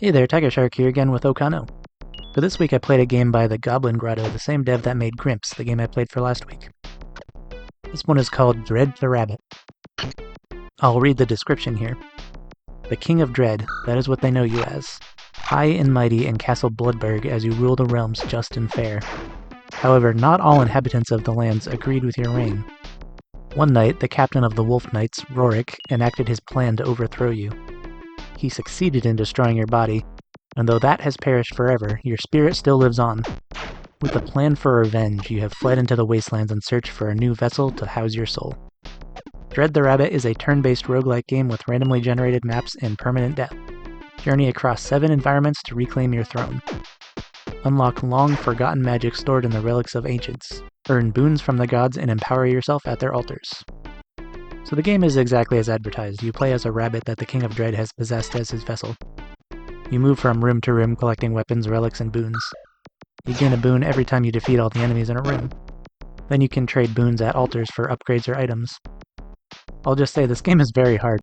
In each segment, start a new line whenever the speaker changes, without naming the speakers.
Hey there, TigerShark here again with Okano. For this week I played a game by the Goblin Grotto, the same dev that made Grimps, the game I played for last week. This one is called Dread the Rabbit. I'll read the description here. The King of Dread, that is what they know you as. High and mighty in Castle Bloodburg as you rule the realms just and fair. However, not all inhabitants of the lands agreed with your reign. One night, the captain of the Wolf Knights, Rorik, enacted his plan to overthrow you. He succeeded in destroying your body, and though that has perished forever, your spirit still lives on. With a plan for revenge, you have fled into the wastelands in search for a new vessel to house your soul. Dread the Rabbit is a turn-based roguelike game with randomly generated maps and permanent death. Journey across 7 environments to reclaim your throne. Unlock long-forgotten magic stored in the relics of ancients. Earn boons from the gods and empower yourself at their altars. So the game is exactly as advertised. You play as a rabbit that the King of Dread has possessed as his vessel. You move from room to room collecting weapons, relics, and boons. You gain a boon every time you defeat all the enemies in a room. Then you can trade boons at altars for upgrades or items. I'll just say this game is very hard.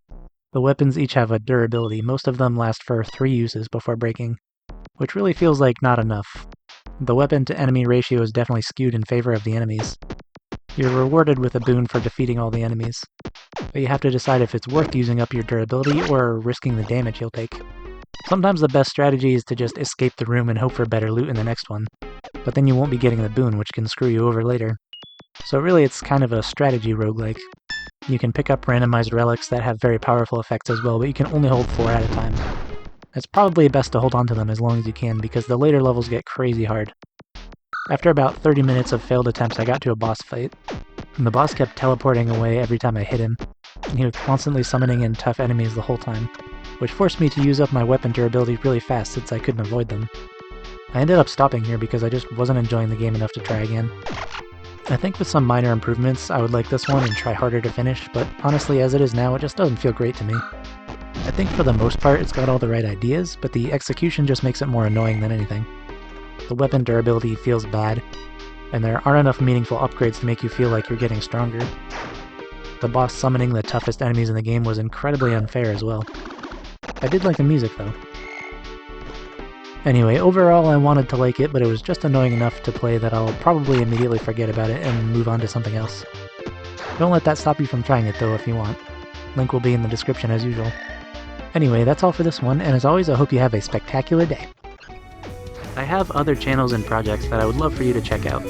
The weapons each have a durability. Most of them last for 3 uses before breaking, which really feels like not enough. The weapon-to-enemy ratio is definitely skewed in favor of the enemies. You're rewarded with a boon for defeating all the enemies, but you have to decide if it's worth using up your durability or risking the damage you'll take. Sometimes the best strategy is to just escape the room and hope for better loot in the next one, but then you won't be getting the boon, which can screw you over later. So really it's kind of a strategy roguelike. You can pick up randomized relics that have very powerful effects as well, but you can only hold 4 at a time. It's probably best to hold on to them as long as you can, because the later levels get crazy hard. After about 30 minutes of failed attempts, I got to a boss fight, and the boss kept teleporting away every time I hit him, and he was constantly summoning in tough enemies the whole time, which forced me to use up my weapon durability really fast since I couldn't avoid them. I ended up stopping here because I just wasn't enjoying the game enough to try again. I think with some minor improvements, I would like this one and try harder to finish, but honestly as it is now, it just doesn't feel great to me. I think for the most part it's got all the right ideas, but the execution just makes it more annoying than anything. The weapon durability feels bad, and there aren't enough meaningful upgrades to make you feel like you're getting stronger. The boss summoning the toughest enemies in the game was incredibly unfair as well. I did like the music though. Anyway, overall I wanted to like it, but it was just annoying enough to play that I'll probably immediately forget about it and move on to something else. Don't let that stop you from trying it though if you want. Link will be in the description as usual. Anyway, that's all for this one, and as always I hope you have a spectacular day. I have other channels and projects that I would love for you to check out.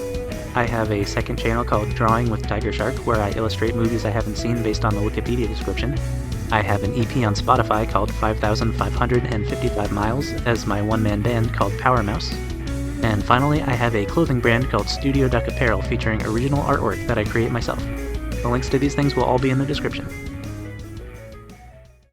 I have a second channel called Drawing with TigerShark, where I illustrate movies I haven't seen based on the Wikipedia description. I have an EP on Spotify called 5,555 Miles as my one-man band called Power Mouse. And finally, I have a clothing brand called Studio Duck Apparel featuring original artwork that I create myself. The links to these things will all be in the description.